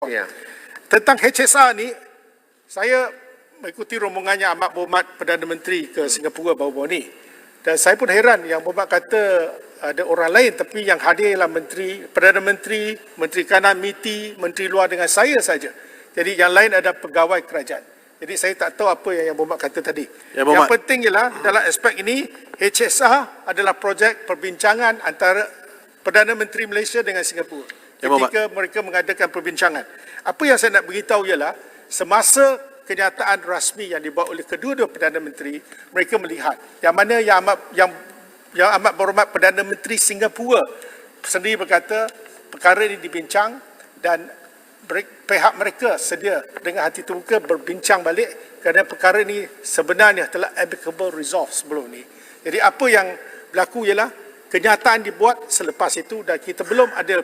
Sabah. Ya. Tentang HSR ni, saya mengikuti rombongannya Amat Berhormat Perdana Menteri ke Singapura baru-baru ni. Dan saya pun heran yang Berhormat kata ada orang lain, tapi yang hadir ialah Menteri, Perdana Menteri, Menteri Kanan MITI, Menteri Luar dengan saya saja. Jadi yang lain ada pegawai kerajaan. Jadi saya tak tahu apa yang Berhormat kata tadi. Ya, yang penting ialah dalam aspek ini, HSR adalah projek perbincangan antara Perdana Menteri Malaysia dengan Singapura. Ya, Ketika mereka mengadakan perbincangan. Apa yang saya nak beritahu ialah semasa kenyataan rasmi yang dibuat oleh kedua-dua Perdana Menteri, mereka melihat yang mana yang amat berhormat Perdana Menteri Singapura sendiri berkata perkara ini dibincang dan pihak mereka sedia dengan hati terbuka berbincang balik kerana perkara ini sebenarnya telah amicable resolve sebelum ini. Jadi apa yang berlaku ialah kenyataan dibuat selepas itu dan kita belum ada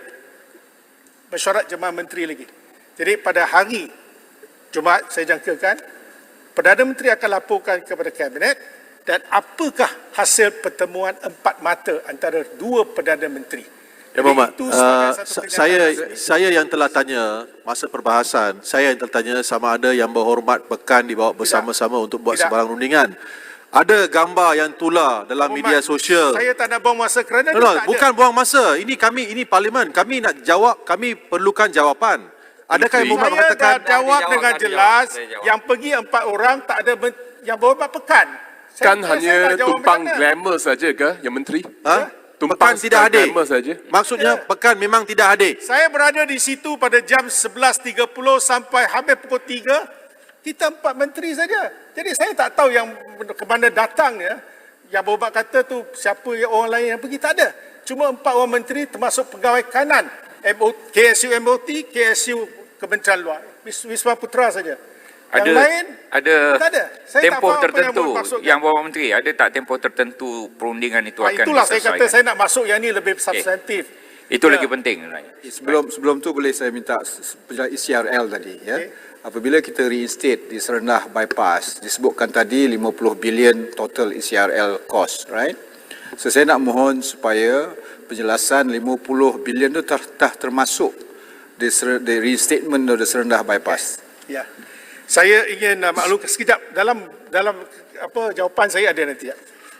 mesyuarat Jemaah Menteri lagi. Jadi pada hari Jumaat saya jangkakan Perdana Menteri akan laporkan kepada Kabinet dan apakah hasil pertemuan empat mata antara dua Perdana Menteri. Ya, Berhormat, saya yang telah tanya masa perbahasan, saya yang telah tanya sama ada Yang Berhormat Pekan dibawa bersama-sama untuk buat sebarang rundingan. Ada gambar yang tular dalam media sosial. Saya tak nak buang masa kerana bukan buang masa. Ini parlimen. Kami nak jawab, kami perlukan jawapan. Adakah Yang Berhormat mengatakan dah jawab dengan jelas yang pergi 4 orang tak ada Yang Berhormat Pekan. Kan hanya tumpang glamour saja ke Yang Menteri? Pekan tidak hadir. Saja. Maksudnya Pekan memang tidak hadir. Saya berada di situ pada jam 11.30 sampai habis pukul 3. Kita 4 menteri saja. Jadi saya tak tahu yang ke mana datangnya. Yang Berhormat kata tu siapa yang orang lain yang pergi, tak ada. Cuma 4 orang menteri termasuk pegawai kanan. KSU MOT, KSU Kementerian Luar. Wisma Putra saja. Yang lain ada tak ada. Saya tempoh tak tertentu yang Berhormat Menteri, ada tak tempoh tertentu perundingan itu akan itulah saya kata diselesaikan? saya nak masuk yang ni lebih substantif. Itu lagi penting. Sebelum tu boleh saya minta ECRL tadi ya. Apabila kita reinstate di Serendah bypass, disebutkan tadi 50 bilion total ECRL cost, right? So saya nak mohon supaya penjelasan 50 bilion itu termasuk the reinstatement of the Serendah bypass. Ya. Saya ingin maklumkan sekejap dalam jawapan saya ada nanti ya.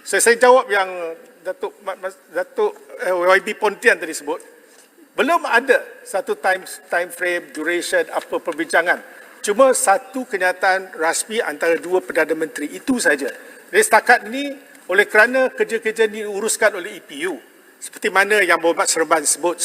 Saya jawab yang Datuk YB Pontian tadi sebut. Belum ada satu time frame, duration, apa perbincangan. Cuma satu kenyataan rasmi antara dua Perdana Menteri, itu saja. Jadi setakat ini, oleh kerana kerja-kerja ini diuruskan oleh EPU, seperti mana Yang Berhormat Seremban sebut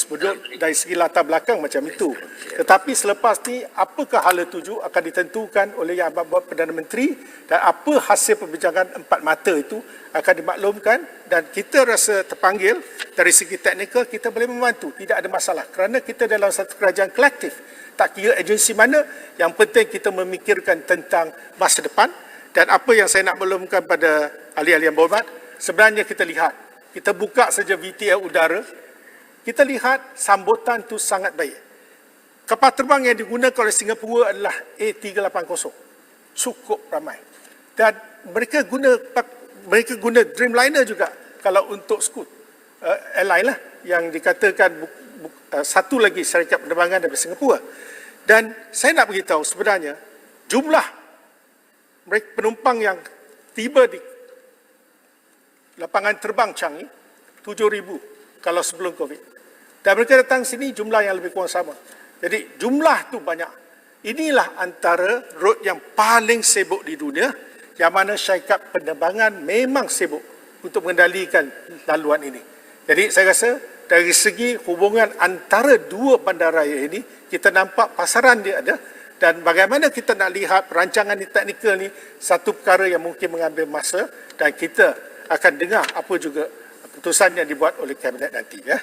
dari segi latar belakang macam itu. Tetapi selepas ni, apakah hala tuju akan ditentukan oleh Yang Berhormat Perdana Menteri dan apa hasil perbincangan empat mata itu akan dimaklumkan dan kita rasa terpanggil dari segi teknikal kita boleh membantu. Tidak ada masalah kerana kita dalam satu kerajaan kolektif. Tak kira agensi mana, yang penting kita memikirkan tentang masa depan dan apa yang saya nak maklumkan pada ahli-ahli Yang Berhormat, sebenarnya kita lihat, kita buka saja VTL udara, kita lihat sambutan tu sangat baik. Kapal terbang yang digunakan oleh Singapura adalah A380. Cukup ramai. Dan mereka guna Dreamliner juga kalau untuk Scoot. Airline lah yang dikatakan satu lagi syarikat penerbangan dari Singapura. Dan saya nak beritahu sebenarnya jumlah penumpang yang tiba di lapangan terbang Changi 7,000 kalau sebelum Covid. Dan mereka datang sini jumlah yang lebih kurang sama. Jadi jumlah tu banyak. Inilah antara road yang paling sibuk di dunia yang mana syarikat penerbangan memang sibuk untuk mengendalikan laluan ini. Jadi saya rasa dari segi hubungan antara dua bandaraya ini, kita nampak pasaran dia ada dan bagaimana kita nak lihat perancangan teknikal ni satu perkara yang mungkin mengambil masa dan kita akan dengar apa juga keputusan yang dibuat oleh Kabinet nanti. Ya.